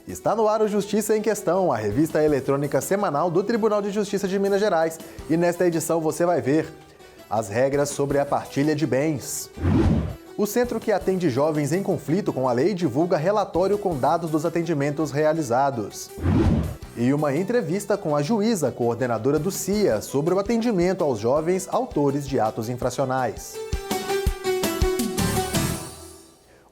Está no ar o Justiça em Questão, a revista eletrônica semanal do Tribunal de Justiça de Minas Gerais. E nesta edição você vai ver as regras sobre a partilha de bens. O centro que atende jovens em conflito com a lei divulga relatório com dados dos atendimentos realizados. E uma entrevista com a juíza coordenadora do CIA sobre o atendimento aos jovens autores de atos infracionais.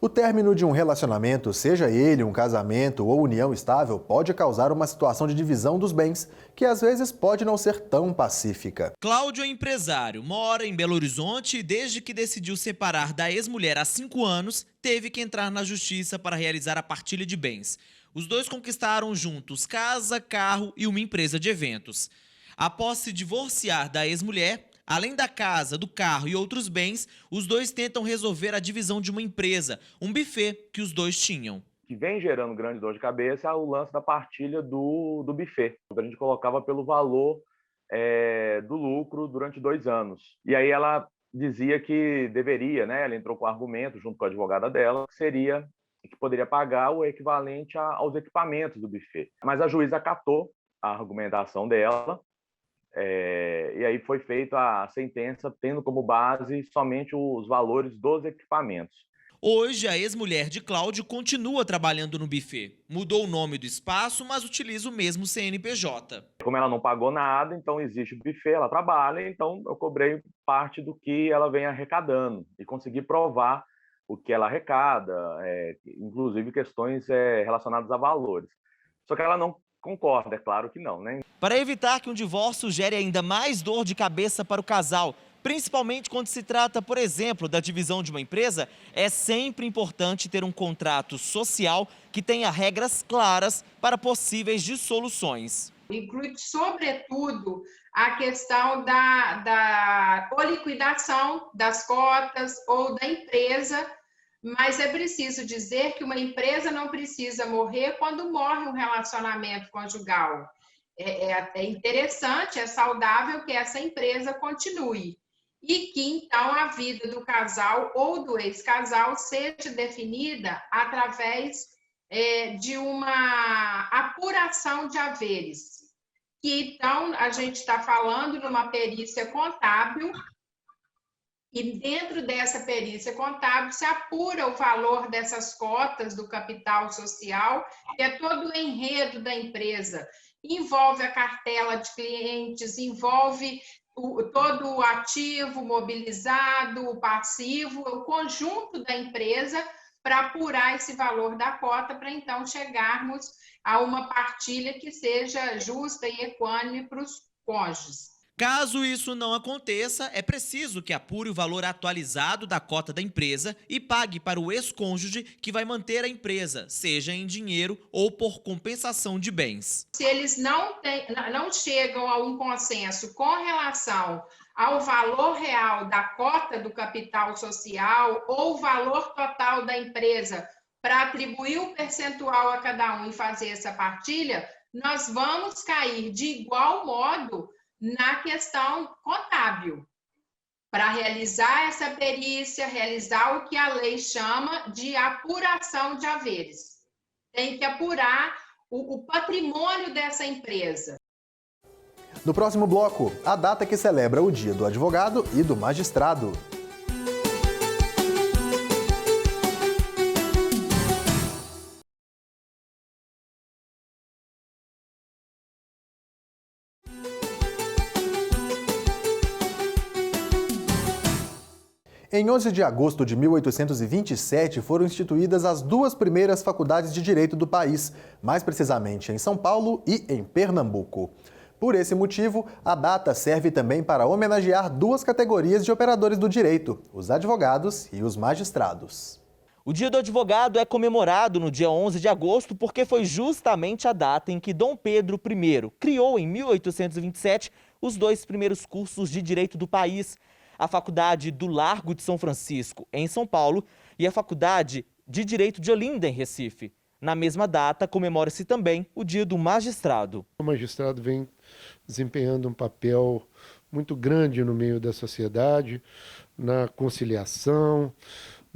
O término de um relacionamento, seja ele um casamento ou união estável, pode causar uma situação de divisão dos bens, que às vezes pode não ser tão pacífica. Cláudio é empresário, mora em Belo Horizonte e desde que decidiu separar da ex-mulher há 5 anos, teve que entrar na justiça para realizar a partilha de bens. Os dois conquistaram juntos casa, carro e uma empresa de eventos. Após se divorciar da ex-mulher, além da casa, do carro e outros bens, os dois tentam resolver a divisão de uma empresa, um buffet que os dois tinham. Que vem gerando grande dor de cabeça é o lance da partilha do buffet. A gente colocava pelo valor do lucro durante 2 anos. E aí ela dizia que deveria, né? Ela entrou com o argumento, junto com a advogada dela, que poderia pagar o equivalente aos equipamentos do buffet. Mas a juíza acatou a argumentação dela, e aí foi feita a sentença tendo como base somente os valores dos equipamentos. Hoje, a ex-mulher de Cláudio continua trabalhando no buffet. Mudou o nome do espaço, mas utiliza o mesmo CNPJ. Como ela não pagou nada, então existe o buffet, ela trabalha, então eu cobrei parte do que ela vem arrecadando e consegui provar o que ela arrecada, inclusive questões relacionadas a valores. Só que ela não concorda, é claro que não, né? Para evitar que um divórcio gere ainda mais dor de cabeça para o casal, principalmente quando se trata, por exemplo, da divisão de uma empresa, é sempre importante ter um contrato social que tenha regras claras para possíveis dissoluções. Inclui, sobretudo, a questão da liquidação das cotas ou da empresa, mas é preciso dizer que uma empresa não precisa morrer quando morre um relacionamento conjugal. É interessante, é saudável que essa empresa continue e que, então, a vida do casal ou do ex-casal seja definida através de uma apuração de haveres, que, então, a gente está falando numa perícia contábil. E dentro dessa perícia contábil se apura o valor dessas cotas do capital social, que é todo o enredo da empresa. Envolve a cartela de clientes, envolve todo o ativo mobilizado, o passivo, o conjunto da empresa, para apurar esse valor da cota, para então chegarmos a uma partilha que seja justa e equânime para os cônjuges. Caso isso não aconteça, é preciso que apure o valor atualizado da cota da empresa e pague para o ex-cônjuge que vai manter a empresa, seja em dinheiro ou por compensação de bens. Se eles não chegam a um consenso com relação ao valor real da cota do capital social ou o valor total da empresa para atribuir o percentual a cada um e fazer essa partilha, nós vamos cair de igual modo na questão contábil, para realizar essa perícia, realizar o que a lei chama de apuração de haveres. Tem que apurar o patrimônio dessa empresa. No próximo bloco, a data que celebra o Dia do Advogado e do Magistrado. Em 11 de agosto de 1827, foram instituídas as 2 primeiras faculdades de direito do país, mais precisamente em São Paulo e em Pernambuco. Por esse motivo, a data serve também para homenagear 2 categorias de operadores do direito, os advogados e os magistrados. O Dia do Advogado é comemorado no dia 11 de agosto porque foi justamente a data em que Dom Pedro I criou, em 1827, os 2 primeiros cursos de direito do país, a Faculdade do Largo de São Francisco, em São Paulo, e a Faculdade de Direito de Olinda, em Recife. Na mesma data, comemora-se também o Dia do Magistrado. O magistrado vem desempenhando um papel muito grande no meio da sociedade, na conciliação,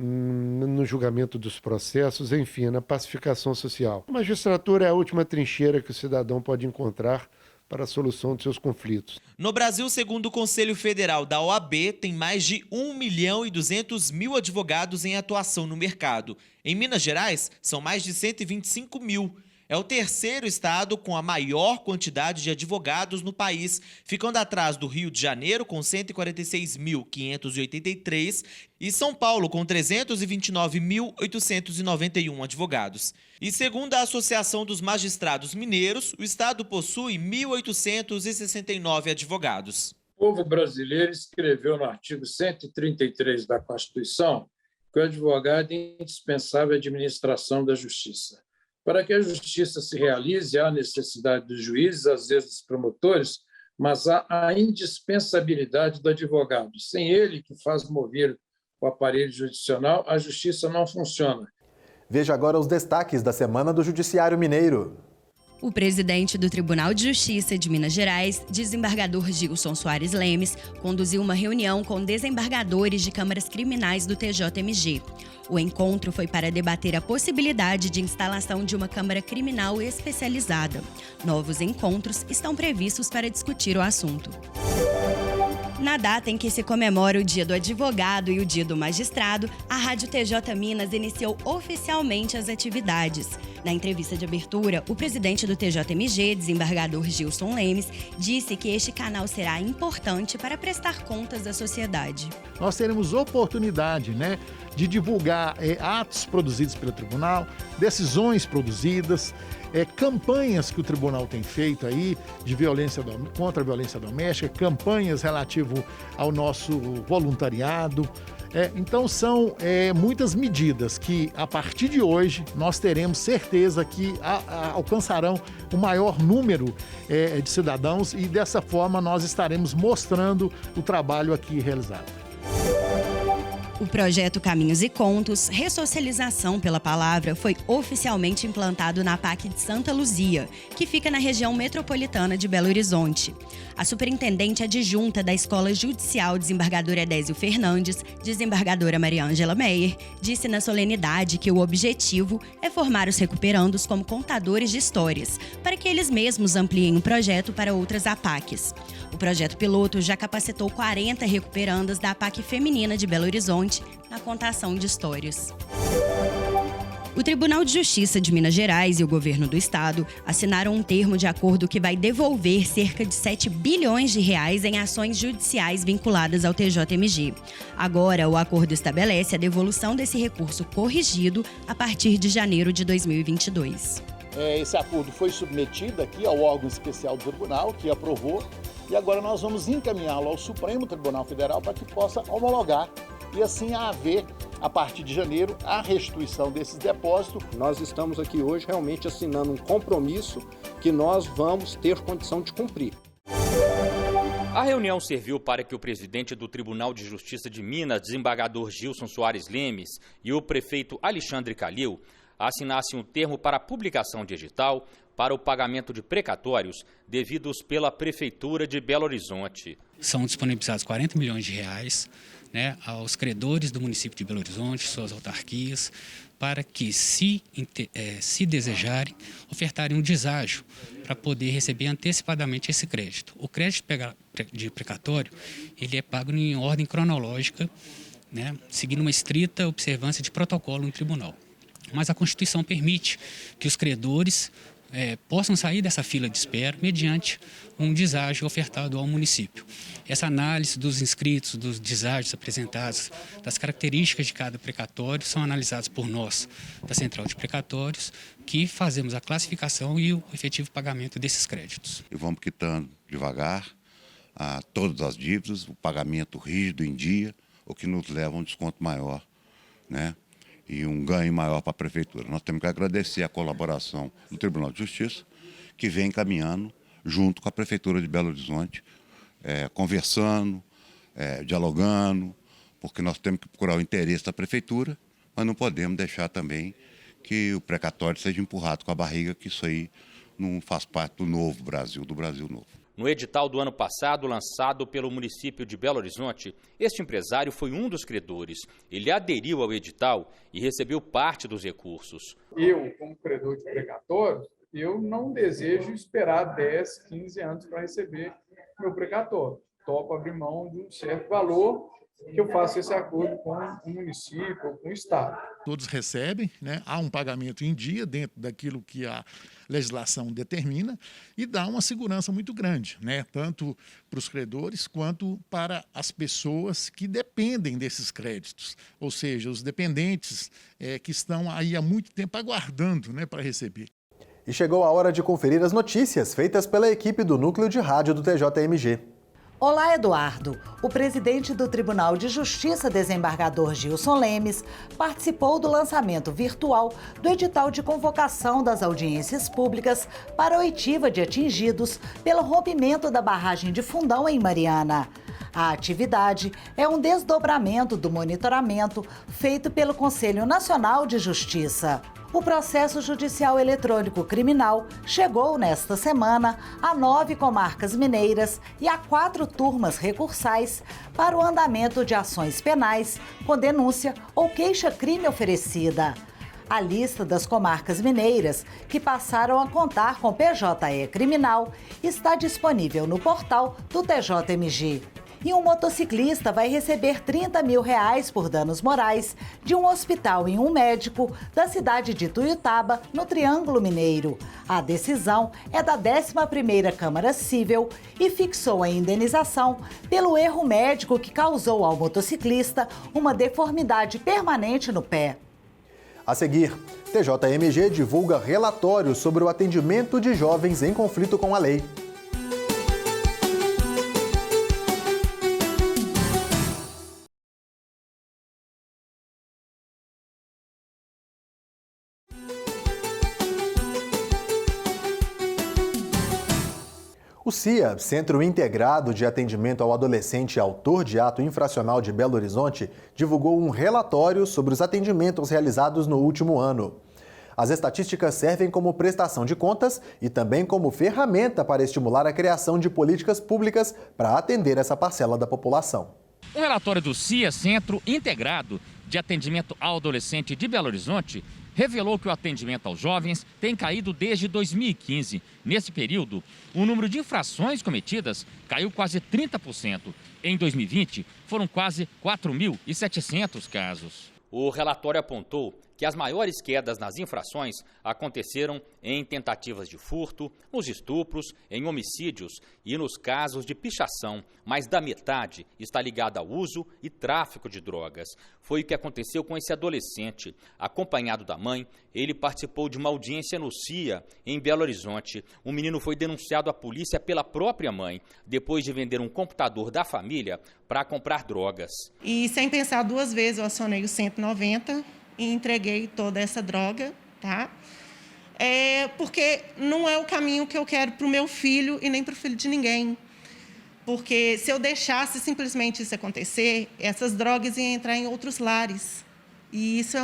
no julgamento dos processos, enfim, na pacificação social. A magistratura é a última trincheira que o cidadão pode encontrar para a solução de seus conflitos. No Brasil, segundo o Conselho Federal da OAB, tem mais de 1.200.000 advogados em atuação no mercado. Em Minas Gerais, são mais de 125 mil. É o terceiro estado com a maior quantidade de advogados no país, ficando atrás do Rio de Janeiro, com 146.583, e São Paulo, com 329.891 advogados. E segundo a Associação dos Magistrados Mineiros, o estado possui 1.869 advogados. O povo brasileiro escreveu no artigo 133 da Constituição que o advogado é indispensável à administração da justiça. Para que a justiça se realize, há necessidade dos juízes, às vezes dos promotores, mas há a indispensabilidade do advogado. Sem ele, que faz mover o aparelho judicial, a justiça não funciona. Veja agora os destaques da semana do Judiciário Mineiro. O presidente do Tribunal de Justiça de Minas Gerais, desembargador Gilson Soares Lemes, conduziu uma reunião com desembargadores de câmaras criminais do TJMG. O encontro foi para debater a possibilidade de instalação de uma câmara criminal especializada. Novos encontros estão previstos para discutir o assunto. Na data em que se comemora o Dia do Advogado e o Dia do Magistrado, a Rádio TJ Minas iniciou oficialmente as atividades. Na entrevista de abertura, o presidente do TJMG, desembargador Gilson Lemes, disse que este canal será importante para prestar contas à sociedade. Nós teremos oportunidade, de divulgar atos produzidos pelo tribunal, decisões produzidas, campanhas que o tribunal tem feito aí de contra a violência doméstica, campanhas relativo ao nosso voluntariado. Então são muitas medidas que, a partir de hoje, nós teremos certeza que alcançarão o maior número de cidadãos e, dessa forma, nós estaremos mostrando o trabalho aqui realizado. O projeto Caminhos e Contos, Ressocialização pela Palavra, foi oficialmente implantado na PAC de Santa Luzia, que fica na região metropolitana de Belo Horizonte. A superintendente adjunta da Escola Judicial, desembargador Edésio Fernandes, desembargadora Maria Ângela Meyer, disse na solenidade que o objetivo é formar os recuperandos como contadores de histórias, para que eles mesmos ampliem o projeto para outras APACs. O projeto piloto já capacitou 40 recuperandas da APAC feminina de Belo Horizonte na contação de histórias. O Tribunal de Justiça de Minas Gerais e o governo do estado assinaram um termo de acordo que vai devolver cerca de 7 bilhões de reais em ações judiciais vinculadas ao TJMG. Agora, o acordo estabelece a devolução desse recurso corrigido a partir de janeiro de 2022. Esse acordo foi submetido aqui ao órgão especial do tribunal, que aprovou, e agora nós vamos encaminhá-lo ao Supremo Tribunal Federal para que possa homologar e assim haver, a partir de janeiro, a restituição desses depósitos. Nós estamos aqui hoje realmente assinando um compromisso que nós vamos ter condição de cumprir. A reunião serviu para que o presidente do Tribunal de Justiça de Minas, desembargador Gilson Soares Lemes, e o prefeito Alexandre Calil assinassem um termo para a publicação de edital para o pagamento de precatórios devidos pela Prefeitura de Belo Horizonte. São disponibilizados 40 milhões de reais aos credores do município de Belo Horizonte, suas autarquias, para que, se desejarem, ofertarem um deságio para poder receber antecipadamente esse crédito. O crédito de precatório ele é pago em ordem cronológica, seguindo uma estrita observância de protocolo no tribunal. Mas a Constituição permite que os credores possam sair dessa fila de espera mediante um deságio ofertado ao município. Essa análise dos inscritos, dos deságios apresentados, das características de cada precatório são analisadas por nós, da Central de Precatórios, que fazemos a classificação e o efetivo pagamento desses créditos. E vamos quitando devagar todas as dívidas, o pagamento rígido em dia, o que nos leva a um desconto maior, e um ganho maior para a Prefeitura. Nós temos que agradecer a colaboração do Tribunal de Justiça, que vem caminhando junto com a Prefeitura de Belo Horizonte, conversando, dialogando, porque nós temos que procurar o interesse da Prefeitura, mas não podemos deixar também que o precatório seja empurrado com a barriga, que isso aí não faz parte do novo Brasil, do Brasil novo. No edital do ano passado, lançado pelo município de Belo Horizonte, este empresário foi um dos credores. Ele aderiu ao edital e recebeu parte dos recursos. Eu, como credor de precatório, eu não desejo esperar 10, 15 anos para receber meu precatório. Topo abrir mão de um certo valor que eu faço esse acordo com o município ou com o Estado. Todos recebem, né? Há um pagamento em dia dentro daquilo que a legislação determina e dá uma segurança muito grande, né? Tanto para os credores quanto para as pessoas que dependem desses créditos, ou seja, os dependentes que estão aí há muito tempo aguardando, né, para receber. E chegou a hora de conferir as notícias feitas pela equipe do Núcleo de Rádio do TJMG. Olá, Eduardo. O presidente do Tribunal de Justiça, desembargador Gilson Lemes, participou do lançamento virtual do edital de convocação das audiências públicas para a oitiva de atingidos pelo rompimento da barragem de Fundão em Mariana. A atividade é um desdobramento do monitoramento feito pelo Conselho Nacional de Justiça. O processo judicial eletrônico criminal chegou nesta semana a 9 comarcas mineiras e a 4 turmas recursais para o andamento de ações penais com denúncia ou queixa-crime oferecida. A lista das comarcas mineiras que passaram a contar com PJE criminal está disponível no portal do TJMG. E um motociclista vai receber R$30 mil por danos morais de um hospital e um médico da cidade de Tuiutaba, no Triângulo Mineiro. A decisão é da 11ª Câmara Cível e fixou a indenização pelo erro médico que causou ao motociclista uma deformidade permanente no pé. A seguir, TJMG divulga relatório sobre o atendimento de jovens em conflito com a lei. O CIA, Centro Integrado de Atendimento ao Adolescente Autor de Ato Infracional de Belo Horizonte, divulgou um relatório sobre os atendimentos realizados no último ano. As estatísticas servem como prestação de contas e também como ferramenta para estimular a criação de políticas públicas para atender essa parcela da população. O relatório do CIA, Centro Integrado de Atendimento ao Adolescente de Belo Horizonte, revelou que o atendimento aos jovens tem caído desde 2015. Nesse período, o número de infrações cometidas caiu quase 30%. Em 2020, foram quase 4.700 casos. O relatório apontou que as maiores quedas nas infrações aconteceram em tentativas de furto, nos estupros, em homicídios e nos casos de pichação. Mais da metade está ligada ao uso e tráfico de drogas. Foi o que aconteceu com esse adolescente. Acompanhado da mãe, ele participou de uma audiência no CIA, em Belo Horizonte. O menino foi denunciado à polícia pela própria mãe, depois de vender um computador da família para comprar drogas. E sem pensar duas vezes, eu acionei o 190 e entreguei toda essa droga, tá? Porque não é o caminho que eu quero para o meu filho e nem para o filho de ninguém. Porque se eu deixasse simplesmente isso acontecer, essas drogas iam entrar em outros lares. E isso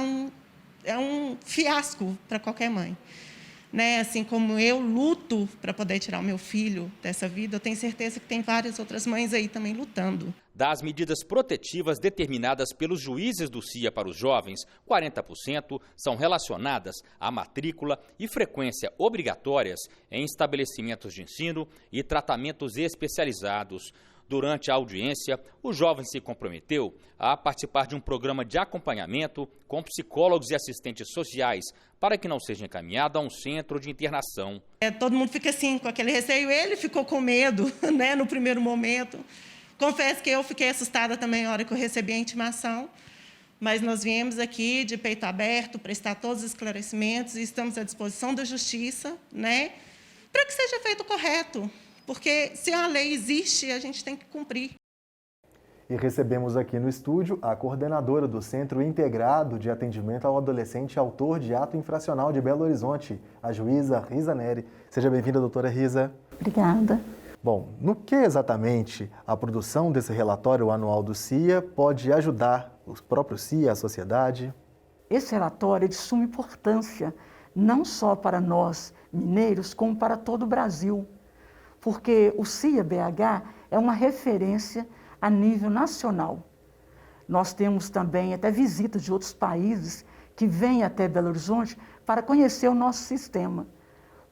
é um fiasco para qualquer mãe. Né? Assim como eu luto para poder tirar o meu filho dessa vida, eu tenho certeza que tem várias outras mães aí também lutando. Das medidas protetivas determinadas pelos juízes do CIA para os jovens, 40% são relacionadas à matrícula e frequência obrigatórias em estabelecimentos de ensino e tratamentos especializados. Durante a audiência, o jovem se comprometeu a participar de um programa de acompanhamento com psicólogos e assistentes sociais para que não seja encaminhado a um centro de internação. Todo mundo fica assim, com aquele receio. Ele ficou com medo, né, no primeiro momento. Confesso que eu fiquei assustada também na hora que eu recebi a intimação, mas nós viemos aqui de peito aberto, prestar todos os esclarecimentos e estamos à disposição da Justiça, né, para que seja feito o correto. Porque se a lei existe, a gente tem que cumprir. E recebemos aqui no estúdio a coordenadora do Centro Integrado de Atendimento ao Adolescente Autor de Ato Infracional de Belo Horizonte, a juíza Risa Neri. Seja bem-vinda, doutora Risa. Obrigada. Bom, no que exatamente a produção desse relatório anual do CIA pode ajudar os próprios CIA, a sociedade? Esse relatório é de suma importância, não só para nós mineiros, como para todo o Brasil. porque o CIA-BH é uma referência a nível nacional. Nós temos também até visitas de outros países que vêm até Belo Horizonte para conhecer o nosso sistema,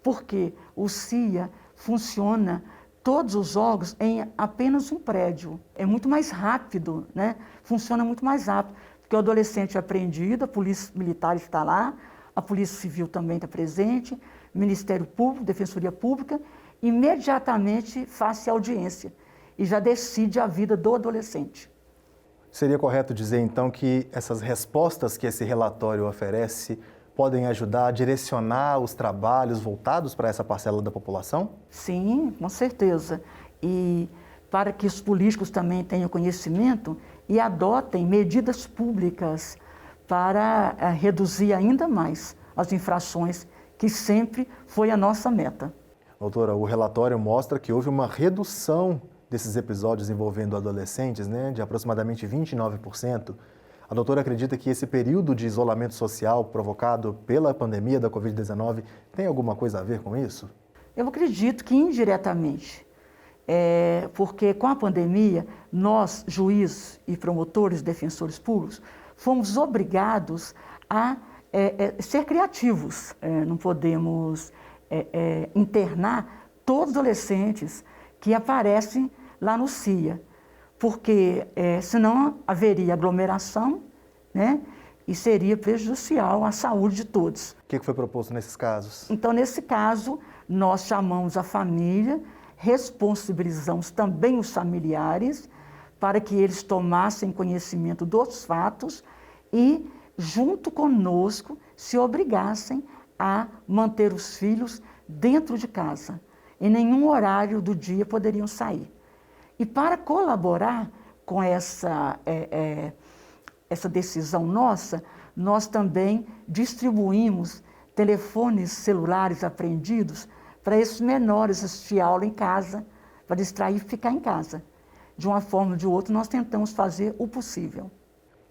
porque o CIA funciona todos os órgãos em apenas um prédio. É muito mais rápido, né? Funciona muito mais rápido, porque o adolescente é apreendido, a polícia militar está lá, a polícia civil também está presente, Ministério Público, Defensoria Pública, imediatamente faz audiência e já decide a vida do adolescente. Seria correto dizer, então, que essas respostas que esse relatório oferece podem ajudar a direcionar os trabalhos voltados para essa parcela da população? Sim, com certeza. E para que os políticos também tenham conhecimento e adotem medidas públicas para reduzir ainda mais as infrações, que sempre foi a nossa meta. Doutora, o relatório mostra que houve uma redução desses episódios envolvendo adolescentes, né, de aproximadamente 29%. A doutora acredita que esse período de isolamento social provocado pela pandemia da Covid-19 tem alguma coisa a ver com isso? Eu acredito que indiretamente, porque com a pandemia, nós, juízes e promotores, defensores públicos, fomos obrigados a ser criativos. Não podemos internar todos os adolescentes que aparecem lá no CIA, porque senão haveria aglomeração, né, e seria prejudicial à saúde de todos. O que foi proposto nesses casos? Então, nesse caso, nós chamamos a família, responsabilizamos também os familiares para que eles tomassem conhecimento dos fatos e, junto conosco, se obrigassem a manter os filhos dentro de casa. Em nenhum horário do dia poderiam sair. E para colaborar com essa decisão nossa, nós também distribuímos telefones celulares apreendidos para esses menores assistir aula em casa, para distrair e ficar em casa. De uma forma ou de outra, nós tentamos fazer o possível.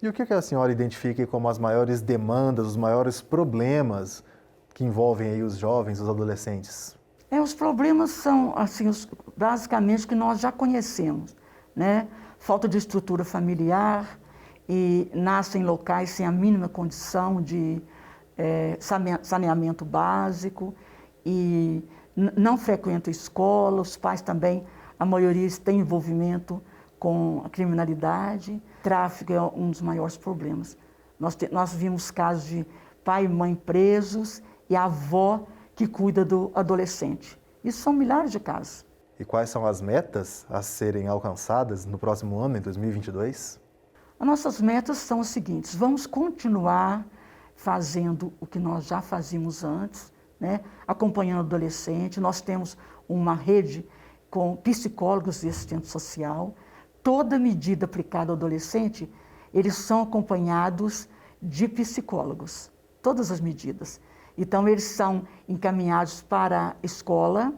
E o que a senhora identifica como as maiores demandas, os maiores problemas que envolvem aí os jovens, os adolescentes? Os problemas são, assim, basicamente, que nós já conhecemos, né? Falta de estrutura familiar, e nascem em locais sem a mínima condição de saneamento básico, e não frequentam escola, os pais também, a maioria tem envolvimento com a criminalidade. Tráfico é um dos maiores problemas. Nós vimos casos de pai e mãe presos e a avó que cuida do adolescente. Isso são milhares de casos. E quais são as metas a serem alcançadas no próximo ano, em 2022? As nossas metas são as seguintes: vamos continuar fazendo o que nós já fazíamos antes, né? Acompanhando o adolescente. Nós temos uma rede com psicólogos e assistente social. Toda medida aplicada ao adolescente, eles são acompanhados de psicólogos, todas as medidas. Então, eles são encaminhados para escola,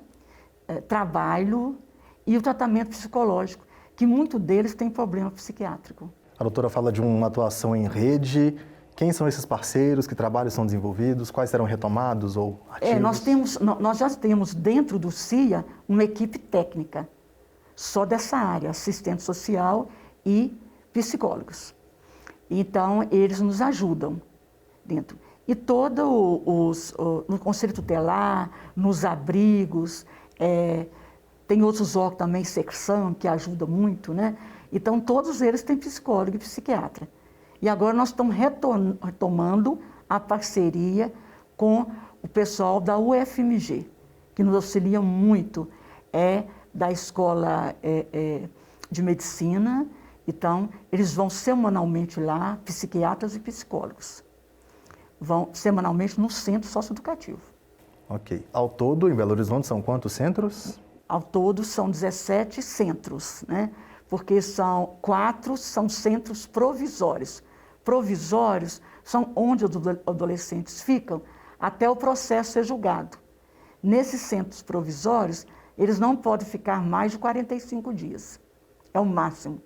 trabalho e o tratamento psicológico, que muitos deles têm problema psiquiátrico. A doutora fala de uma atuação em rede. Quem são esses parceiros? Que trabalhos são desenvolvidos? Quais serão retomados ou ativos? Nós já temos dentro do CIA uma equipe técnica, só dessa área, assistente social e psicólogos. Então, eles nos ajudam dentro. E no Conselho Tutelar, nos abrigos, tem outros órgãos também, secção, que ajuda muito, né? Então, todos eles têm psicólogo e psiquiatra. E agora nós estamos retomando a parceria com o pessoal da UFMG, que nos auxilia muito, da Escola de Medicina. Então, eles vão semanalmente lá, psiquiatras e psicólogos. Vão semanalmente no centro socioeducativo. Ok. Ao todo, em Belo Horizonte, são quantos centros? Ao todo, são 17 centros, né? Porque 4 são centros provisórios. Provisórios são onde os adolescentes ficam até o processo ser julgado. Nesses centros provisórios, eles não podem ficar mais de 45 dias. É o máximo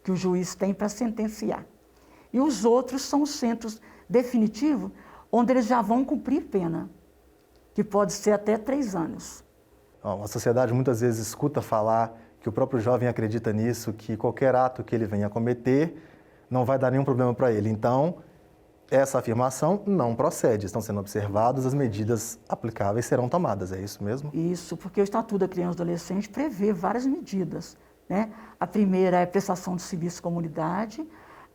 que o juiz tem para sentenciar. E os outros são os centros definitivos, onde eles já vão cumprir pena, que pode ser até 3 anos. A sociedade muitas vezes escuta falar que o próprio jovem acredita nisso, que qualquer ato que ele venha a cometer não vai dar nenhum problema para ele. Então, essa afirmação não procede. Estão sendo observadas, as medidas aplicáveis serão tomadas. É isso mesmo? Isso, porque o Estatuto da Criança e do Adolescente prevê várias medidas, né? A primeira é prestação de serviço à comunidade,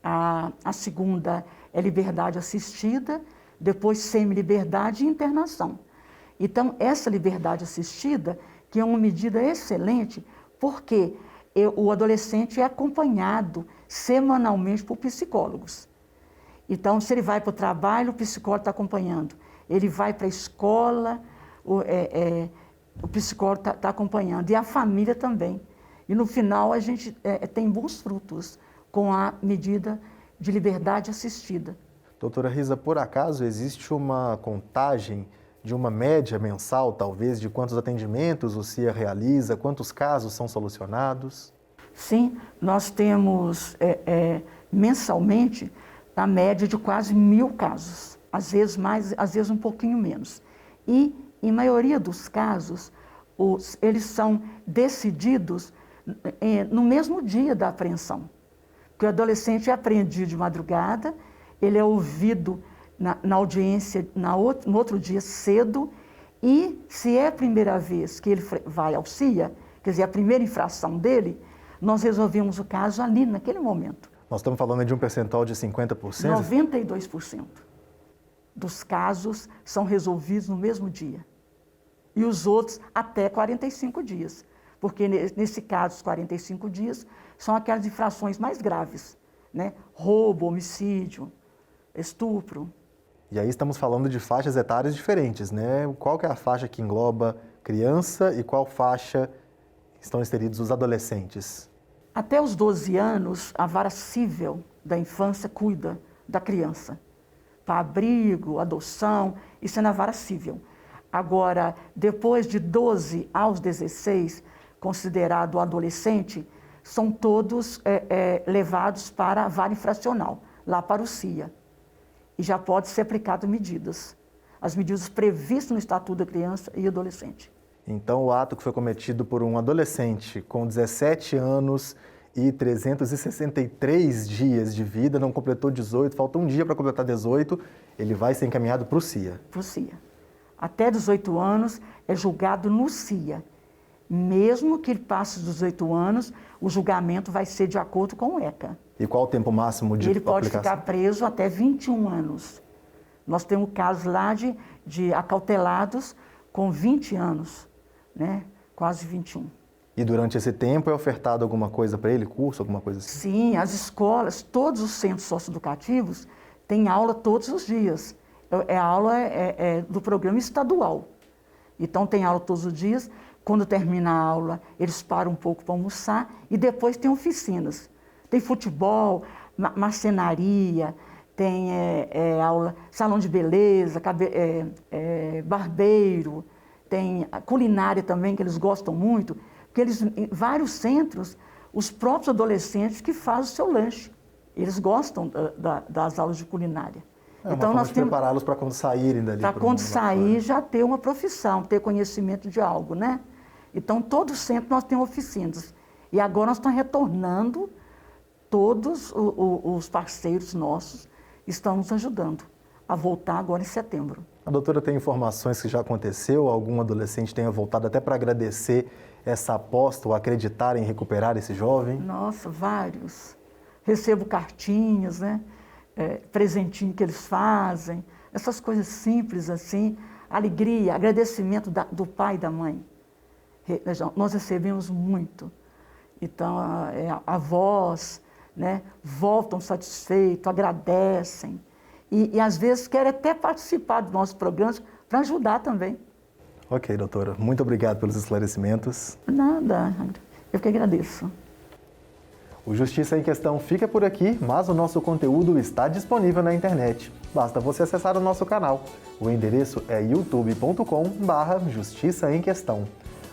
a segunda é liberdade assistida, depois semi-liberdade e internação. Então, essa liberdade assistida, que é uma medida excelente, porque o adolescente é acompanhado semanalmente por psicólogos. Então, se ele vai para o trabalho, o psicólogo está acompanhando. Ele vai para a escola, o psicólogo está acompanhando. E a família também. E no final, a gente tem bons frutos com a medida de liberdade assistida. Doutora Risa, por acaso existe uma contagem de uma média mensal, talvez, de quantos atendimentos o CIA realiza, quantos casos são solucionados? Sim, nós temos mensalmente a média de quase 1.000 casos, às vezes mais, às vezes um pouquinho menos. E, em maioria dos casos, eles são decididos no mesmo dia da apreensão. Porque o adolescente é apreendido de madrugada, ele é ouvido na audiência no outro dia cedo, e se é a primeira vez que ele vai ao CIA, quer dizer, a primeira infração dele, nós resolvemos o caso ali, naquele momento. Nós estamos falando de um percentual de 50%? 92% dos casos são resolvidos no mesmo dia. E os outros até 45 dias. Porque nesse caso, os 45 dias são aquelas infrações mais graves, né? Roubo, homicídio, estupro. E aí estamos falando de faixas etárias diferentes, né? Qual que é a faixa que engloba criança e qual faixa estão inseridos os adolescentes? Até os 12 anos, a vara civil da infância cuida da criança. Para abrigo, adoção, isso é na vara civil. Agora, depois de 12 aos 16, considerado adolescente, são todos levados para a vara infracional, lá para o CIA. E já pode ser aplicado medidas. As medidas previstas no Estatuto da Criança e Adolescente. Então, o ato que foi cometido por um adolescente com 17 anos e 363 dias de vida, não completou 18, falta um dia para completar 18, ele vai ser encaminhado para o CIA. Para o CIA. Até 18 anos é julgado no CIA. Mesmo que ele passe dos 18 anos, o julgamento vai ser de acordo com o ECA. E qual o tempo máximo de aplicação? Ele pode ficar preso até 21 anos. Nós temos casos lá de acautelados com 20 anos, né? Quase 21. E durante esse tempo é ofertado alguma coisa para ele, curso, alguma coisa assim? Sim, as escolas, todos os centros socioeducativos têm aula todos os dias. A aula é do programa estadual. Então tem aula todos os dias. Quando termina a aula, eles param um pouco para almoçar e depois tem oficinas. Tem futebol, marcenaria, tem aula, salão de beleza, barbeiro, tem culinária também, que eles gostam muito, porque em vários centros, os próprios adolescentes que fazem o seu lanche. Eles gostam das aulas de culinária. Então nós temos prepará-los para quando saírem dali. Para quando sair, já ter uma profissão, ter conhecimento de algo, né? Então, todo centro nós temos oficinas. E agora nós estamos retornando, todos os parceiros nossos estão nos ajudando a voltar agora em setembro. A doutora tem informações que já aconteceu? Algum adolescente tenha voltado até para agradecer essa aposta ou acreditar em recuperar esse jovem? Nossa, vários. Recebo cartinhas, né? Presentinho que eles fazem, essas coisas simples assim, alegria, agradecimento do pai e da mãe. Nós recebemos muito. Então, avós, né, voltam satisfeitos, agradecem. E às vezes querem até participar dos nossos programas para ajudar também. Ok, doutora. Muito obrigado pelos esclarecimentos. Nada, eu que agradeço. O Justiça em Questão fica por aqui, mas o nosso conteúdo está disponível na internet. Basta você acessar o nosso canal. O endereço é youtube.com/Justiça em Questão.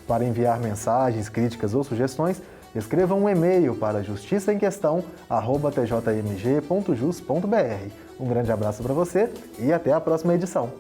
Para enviar mensagens, críticas ou sugestões, escreva um e-mail para justiçaemquestão@tjmg.jus.br. Um grande abraço para você e até a próxima edição.